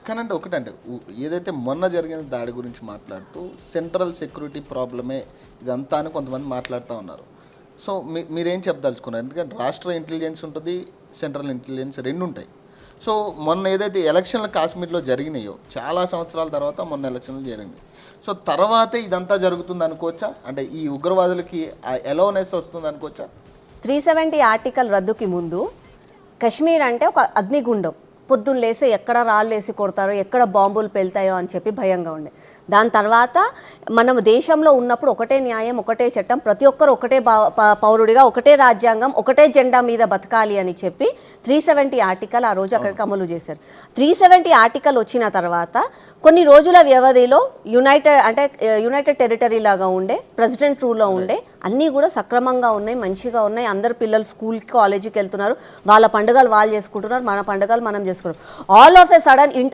కానండి ఒకటండి ఏదైతే మొన్న జరిగిన దాడి గురించి మాట్లాడుతూ సెంట్రల్ సెక్యూరిటీ ప్రాబ్లమే ఇదంతా అని కొంతమంది మాట్లాడుతూ ఉన్నారు. సో మీరేం చెప్పదలుచుకున్నారు? ఎందుకంటే రాష్ట్ర ఇంటెలిజెన్స్ ఉంటుంది, సెంట్రల్ ఇంటెలిజెన్స్ రెండు ఉంటాయి. సో మొన్న ఏదైతే ఎలక్షన్లు కాశ్మీర్లో జరిగినాయో చాలా సంవత్సరాల తర్వాత మొన్న ఎలక్షన్లు జరిగింది. సో తర్వాతే ఇదంతా జరుగుతుంది అనుకోవచ్చా? అంటే ఈ ఉగ్రవాదులకి ఆ ఎలోనెస్ వస్తుంది అనుకోవచ్చా? 370 ఆర్టికల్ రద్దుకి ముందు కశ్మీర్ అంటే ఒక అగ్నిగుండం. పొద్దున్న లేసి ఎక్కడ రాళ్ళు వేసి కొడతారో, ఎక్కడ బాంబులు పెళ్తాయో అని చెప్పి భయంగా ఉండే. దాని తర్వాత మనం దేశంలో ఉన్నప్పుడు ఒకటే న్యాయం, ఒకటే చట్టం, ప్రతి ఒక్కరు ఒకటే పౌరుడిగా, ఒకటే రాజ్యాంగం, ఒకటే జెండా మీద బతకాలి అని చెప్పి 370 ఆర్టికల్ ఆ రోజు అక్కడికి అమలు చేశారు. 370 ఆర్టికల్ వచ్చిన తర్వాత కొన్ని రోజుల వ్యవధిలో యునైటెడ్ టెరిటరీ లాగా ఉండే, ప్రెసిడెంట్ రూల్లో ఉండే, అన్నీ కూడా సక్రమంగా ఉన్నాయి, మంచిగా ఉన్నాయి. అందరు పిల్లలు స్కూల్కి కాలేజీకి వెళ్తున్నారు, వాళ్ళ పండుగలు వాళ్ళు చేసుకుంటున్నారు, మన పండుగలు మనం చేసుకుంటున్నాం. All of a sudden